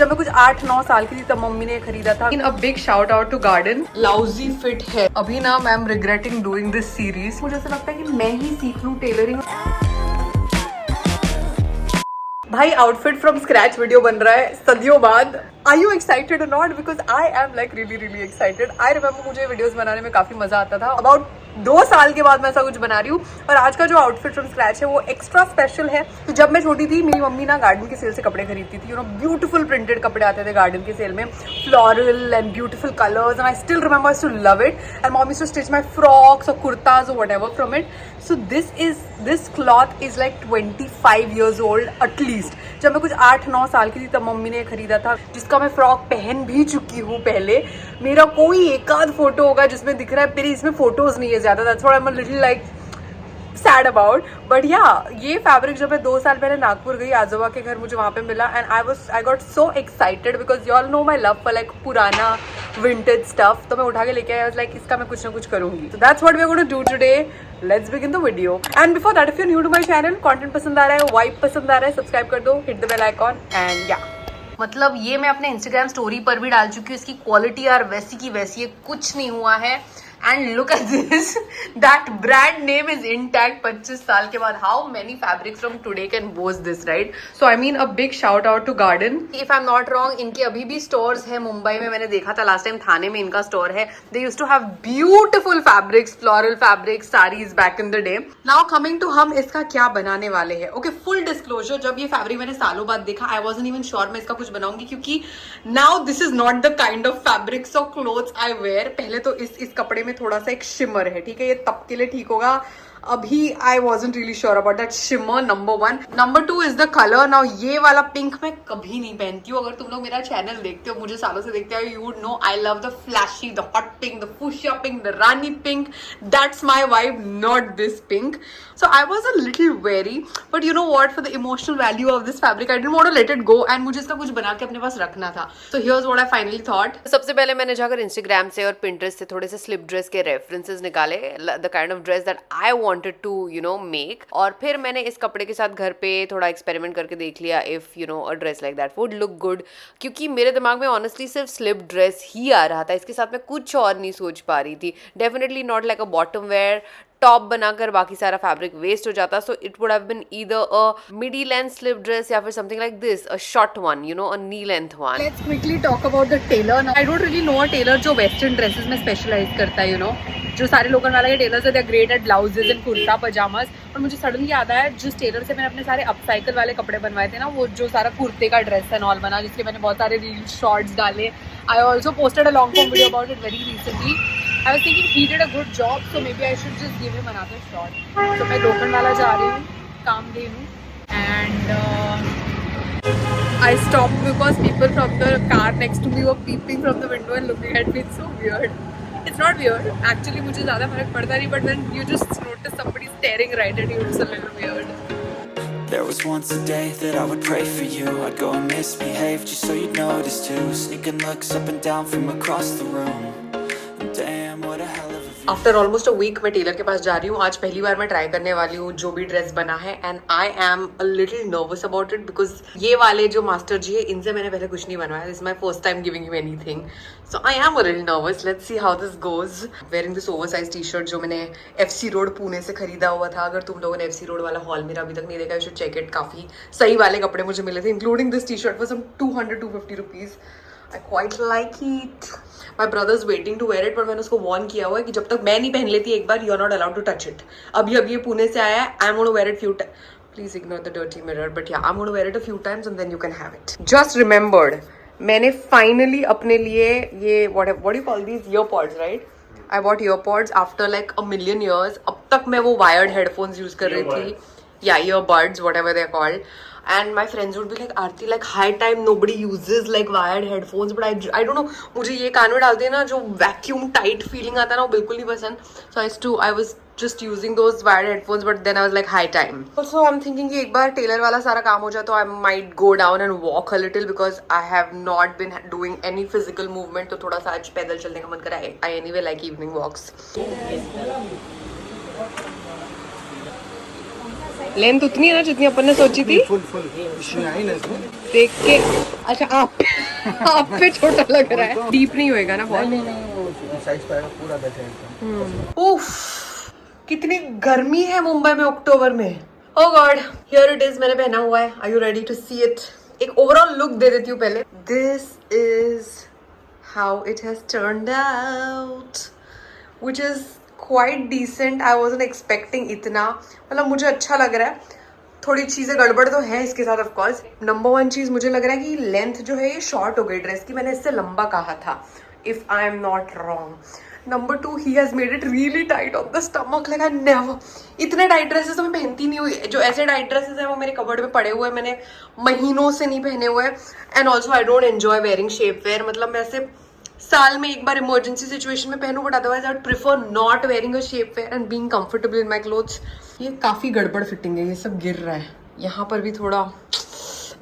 जब मैं कुछ 8-9 साल की थी तब मम्मी ने खरीदा था। In a big shout out to garden. Lousy fit है अभी ना। I am regretting doing this series. मुझे ऐसा लगता है कि मैं ही सीख लूं टेलरिंग। भाई आउटफिट फ्रॉम स्क्रैच वीडियो बन रहा है सदियों बाद। आर यू एक्साइटेड और not? Because I am like really excited. I remember मुझे वीडियोस बनाने में काफी मजा आता था। अबाउट 2 साल के बाद मैं ऐसा कुछ बना रही हूँ। और आज का जो आउटफिट फ्रॉम स्क्रैच है वो एक्स्ट्रा स्पेशल है। तो जब मैं छोटी थी मेरी मम्मी ना गार्डन के सेल से कपड़े खरीदती थी। ब्यूटीफुल प्रिंटेड कपड़े आते थे गार्डन के सेल में, floral and beautiful colours, and I still remember to love it. And mom used to stitch my frocks और कुर्ताज और whatever from it. So this cloth is like 25 years old at least. जब मैं कुछ 8-9 साल की थी तब मम्मी ने खरीदा था, जिसका मैं फ्रॉक पहन भी चुकी हूँ पहले। मेरा कोई एक आध फोटो होगा जिसमें दिख रहा है, मेरी इसमें फोटोज नहीं है ज्यादा। That's what I am a little like sad about. But या ये फैब्रिक जब मैं 2 साल पहले नागपुर गई आजोबा के घर, मुझे वहाँ पे मिला and I got so excited because you all know my love for like पुराना विंटेज स्टफ। तो मैं उठा के लेके आई, लाइक इसका मैं कुछ ना कुछ करूंगी। तो that's what we are going to do today. Let's begin the video. And before that, if you new to my channel, content पसंद आ रहा है, वाइब पसंद आ रहा है, सब्सक्राइब कर दो, hit the bell icon and yeah. मतलब ये मैं अपने इंस्टाग्राम स्टोरी पर भी डाल चुकी हूँ। इसकी क्वालिटी यार वैसी की वैसी है, कुछ नहीं हुआ है। And look at this, that brand name is intact 25 साल के बाद। How many fabrics from today can boast this, right? So I mean a big shout out to Garden. If I am not wrong, इनके अभी भी stores है मुंबई में। मैंने देखा था लास्ट टाइम, थाने में इनका स्टोर है। They used to have beautiful fabrics, floral fabrics, saris back in the day. Now coming to हम इसका क्या बनाने वाले हैं। ओके, फुल डिस्क्लोजर, जब ये फैब्रिक मैंने सालों बाद देखा, आई वॉजंट इवन श्योर मैं इसका कुछ बनाऊंगी, क्योंकि now this is not the kind of fabrics और क्लोथ्स आई वेयर। पहले तो इस कपड़े में थोड़ा सा एक शिमर है, ठीक है, ये तब के लिए ठीक होगा। अभी आई wasn't really sure about that shimmer, number 1। Number 2 is the colour. Now ये वाला पिंक मैं कभी नहीं पहनती हूँ। अगर तुम लोग मेरा चैनल देखते हो, मुझे सालों से देखते हो, you would know I love the flashy, the hot pink, the fuchsia pink, the rani pink. That's my vibe, not this pink. So I was a little wary, but you know what, for the emotional value of this fabric I didn't want to let it go, and मुझे इसका कुछ बना के अपने पास रखना था। So here's what I finally thought. सबसे पहले मैंने जाकर इंस्टाग्राम से और पिंटरेस्ट से थोड़े से स्लिप ड्रेस के रेफरेंसेस निकाले, the kind of dress that I wanted to make. और फिर मैंने इस कपड़े के साथ घर पे थोड़ा एक्सपेरिमेंट करके देख लिया if a dress like that would look good, क्योंकि मेरे दिमाग में ऑनेस्टली सिर्फ स्लिप ड्रेस ही आ रहा था। इसके साथ मैं कुछ और नहीं सोच पा रही थी। Definitely not like a bottom wear, top बनाकर बाकी सारा फैब्रिक वेस्ट हो जाता। So it would have been either a midi length slip dress या फिर something like this, a short one, a knee length one. Let's quickly talk about the tailor. I don't really know a tailor जो western dresses में specialise करता है। जो सारे local वाला के टेलर्स है, they are great at blouses and kurta pyjamas. और मुझे सडनली याद आया, जिस टेलर से मैंने अपने सारे अपसाइकल वाले कपड़े बनवाए थे ना, वो जो सारा कुर्ते का ड्रेस एंड ऑल बना, जिसके मैंने बहुत सारे रील्स शॉर्ट्स डाले। I also posted a long form video about it very recently. I was thinking he did a good job, so maybe I should just give him another shot. तो मैं लोखंड वाला जा रही हूँ, काम दे हूँ, and I stopped because people from the car next to me were peeping from the window and looking at me. It's so weird. It's not weird. Actually, मुझे ज़्यादा फर्क पड़ता नहीं, but when you just notice somebody staring right at you, it's a little weird. There was once a day that I would pray for you. I'd go and misbehave just so you'd notice too. Sneaking looks up and down from across the room. Damn, what a hell of a view. After almost a week मैं tailor के पास जा रही हूँ। आज पहली बार मैं try करने वाली हूँ जो भी ड्रेस बना है, and I am a little nervous about it because ये वाले जो मास्टर जी है, इनसे मैंने पहले कुछ नहीं बनवाया। This is my first time giving you anything, so I am a little nervous. Let's see how this goes. Wearing this oversize T shirt जो मैंने एफसी रोड पुणे से खरीदा हुआ था। अगर तुम लोगों ने एफसी रोड वाला हॉल मेरा अभी तक नहीं देखा, यू शुड चेक इट। काफी सही वाले कपड़े मुझे मिले थे, including this T shirt for some 200-250 rupees. I quite like it. My brother's waiting to wear it, पर मैंने उसको warn किया हुआ है कि जब तक मैं नहीं पहन लेती एक बार, you are not allowed to touch it. अभी ये पुणे से आया है, I'm going to wear it few times. Please ignore the dirty mirror, but yeah, I'm going to wear it a few times and then you can have it. Just remembered, मैंने finally अपने लिए ये what do you call these earpods, right? I bought earpods after like a million years. अब tक मैं वो wired headphones use कर रही थी. Yeah, earbuds, whatever they're called. And my friends would be like, Aarti, like high time nobody uses like wired headphones, but I don't know, मुझे ये कान में डालते हैं ना जो vacuum tight feeling आता है ना, वो बिल्कुल नहीं पसंद. So I was just using those wired headphones, but then I was like high time. Also I'm thinking कि एक बार टेलर वाला सारा काम हो जाए तो I might go down and walk a little because I have not been doing any physical movement. तो थोड़ा सा आज पैदल चलने का मन करा है. I anyway like evening walks. Length उतनी है ना जितनी अपन ने सोची थी। फुल आई ना इसमें। देख के अच्छा आप पे छोटा लग रहा है, डीप नहीं होएगा ना बहुत? नहीं वो साइज पाएगा पूरा बैठे एकदम। उफ, कितनी गर्मी है मुंबई में अक्टूबर में। Oh god, here it is, मैंने पहना हुआ है। Are you ready to see it? एक ओवरऑल लुक दे देती हूँ पहले। This is how it has turned out, which is quite decent. I wasn't expecting इतना, मतलब मुझे अच्छा लग रहा है। थोड़ी चीज़ें गड़बड़ तो है इसके साथ ऑफ कोर्स। नंबर वन चीज़ मुझे लग रहा है कि लेंथ जो है ये शॉर्ट हो गई ड्रेस की, मैंने इससे लंबा कहा था, if I am not wrong. Number two, he has made it really tight on the stomach, like I never, इतने टाइट ड्रेसेस तो मैं पहनती नहीं हुई। जो ऐसे टाइट ड्रेसेस हैं वो मेरे कबर्ड में पड़े हुए हैं, मैंने महीनों से नहीं पहने हुए। And also I don't enjoy wearing shapewear, मतलब मैं ऐसे साल में एक बार इमरजेंसी सिचुएशन में पहनूं, but otherwise I would prefer not wearing a shapewear and being comfortable in my clothes. ये काफी गड़बड़ फिटिंग है, ये सब गिर रहा है, यहाँ पर भी थोड़ा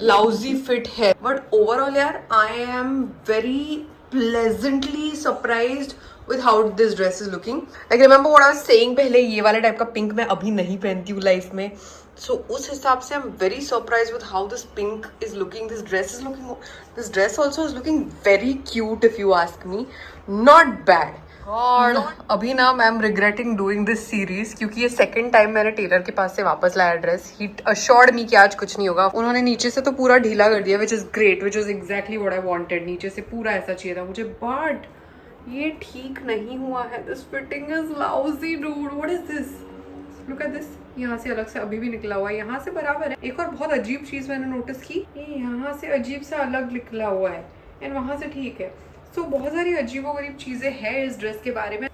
लाउजी फिट है, बट ओवरऑल यार I am very pleasantly surprised with how this dress is looking. Like remember what I was saying पहले, ये वाले टाइप का पिंक मैं अभी नहीं पहनती हूँ लाइफ में, so उस हिसाब से I'm very surprised with how this pink is looking. This dress also is looking very cute if you ask me. Not bad. और अभी ना मैं M regretting doing this series, क्योंकि ये सेकंड टाइम मैंने टेलर के पास से वापस लाया ड्रेस। ही अश्योर्ड मी कि आज कुछ नहीं होगा। उन्होंने नीचे से तो पूरा ढीला कर दिया, which is great, which is exactly what I wanted. नीचे से पूरा ऐसा चाहिए था मुझे, बट ये ठीक नहीं हुआ है। This fitting is lousy dude, what is this? Look at this, यहाँ से अलग से अभी भी निकला हुआ है, यहाँ से बराबर है। एक और बहुत अजीब चीज मैंने नोटिस की, ये यहाँ से अजीब सा अलग निकला हुआ है एंड वहां से ठीक है। सो बहुत सारी अजीबोगरीब चीजें हैं इस ड्रेस के बारे में।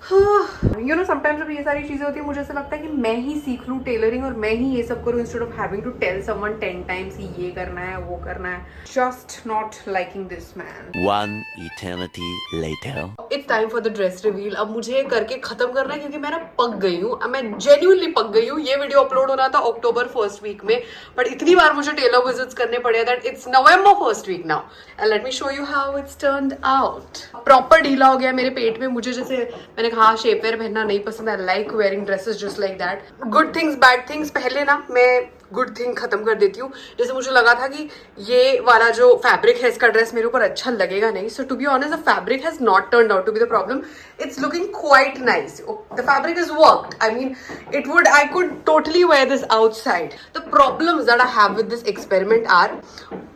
यू नो समटाइम्स जब ये सारी चीजें होती है मुझे ऐसा लगता है कि मैं ही सीख लूं टेलरिंग और मैं ही ये सब करूं, instead of having to tell someone 10 times कि ये करना है वो करना है। Just not liking this man. One eternity later. It's time for the dress reveal. अब मुझे करके खत्म करना है, क्योंकि मैं ना पक गई हूँ, मैं जेन्युइनली पक गई हूँ। ये वीडियो अपलोड होना था अक्टूबर फर्स्ट वीक में, बट इतनी बार मुझे टेलर विजिट्स करने पड़े that it's November first week now. And let me show you how it's turned out. Proper ढीला हो गया मेरे पेट में। मुझे जैसे मैंने कहा शेप वेयर पहनना नहीं पसंद, I like wearing dresses just like that. Good things bad things, पहले ना मैं गुड थिंग खत्म कर देती हूँ। जैसे मुझे लगा था कि ये वाला जो फैब्रिक है इसका ड्रेस मेरे ऊपर अच्छा लगेगा नहीं, so to be honest the fabric has not turned out to be the problem. It's looking quite nice, the fabric is worked, I mean I could totally wear this outside. The problems that I have with this experiment are,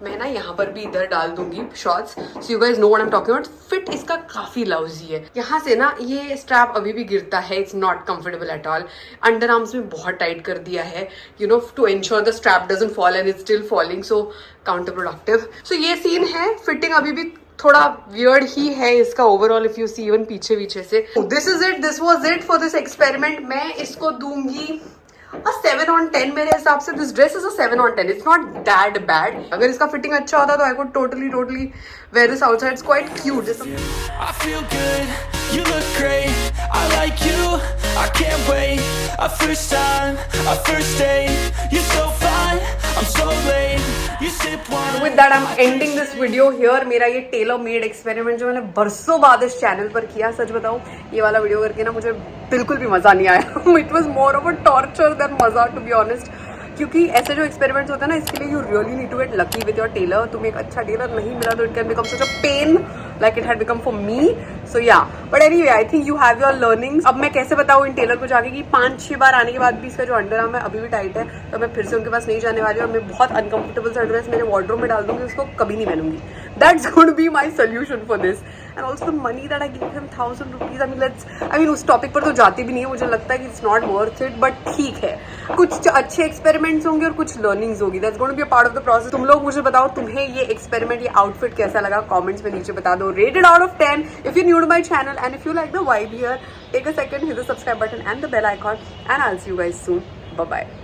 मैं ना यहाँ पर भी इधर डाल दूंगी shorts, so you guys know what I am talking about. Fit इसका काफी लाउजी है, यहाँ से ना ये स्ट्रैप अभी भी गिरता है, it's not comfortable at all. Underarms में बहुत टाइट कर दिया है, you know, to ensure the strap doesn't fall and it's still falling, so counterproductive. So ये सीन है, फिटिंग अभी भी थोड़ा वियर्ड ही है इसका overall, if you see even पीछे से। This is it, this was it for this experiment. मैं इसको दूंगी a 7 on 10 मेरे हिसाब से। This dress is a 7 on 10, it's not that bad. अगर इसका फिटिंग अच्छा होता तो I could totally wear this outside, it's quite cute. I feel good, you look great, I like you, I can't wait. A first time, a first date, you're so fine, I'm so late. You sip wine. With that I'm ending this video here। मेरा ये tailor made experiment जो मैंने बरसों बाद इस channel पर किया, सच बताऊं ये वाला वीडियो करके ना मुझे बिल्कुल भी मजा नहीं आया। It was more of a torture than मजा, टू बी ऑनेस्ट। क्योंकि ऐसे जो एक्सपेरिमेंट्स होते हैं ना, इसके लिए you really need to get lucky with your tailor. तुम्हें एक अच्छा टेलर नहीं मिला तो it can become such a pain like it had become for me. So ya, but anyway I think you have your learnings. अब मैं कैसे बताऊँ इन टेलर को जाके कि 5-6 बार आने के बाद भी इसका जो अंडर आर्म है अभी भी टाइट है, तो मैं फिर से उनके पास नहीं जाने वाली हूँ। और मैं बहुत अनकंफर्टेबल सा ड्रेस मेरे वार्डरोब में डाल दूंगी, उसको कभी नहीं पहनूंगी। That's going to be my solution for this. And also the money that I give him 1000 rupees, I mean उस टॉपिक पर तो जाती भी नहीं है, मुझे लगता है कि it's not worth it, but ठीक है, कुछ अच्छे एक्सपेरिमेंट्स होंगे और कुछ लर्निंग्स होगी। That's going to be a part of the process. तुम लोग मुझे बताओ तुम्हें ये एक्सपेरिमेंट, ये आउटफिट कैसा लगा, कमेंट्स में नीचे बता दो। Rated out of 10 if you're new to my channel and if you like the vibe here, take a second, hit the subscribe button and the bell icon, and I'll see you guys soon. Bye bye.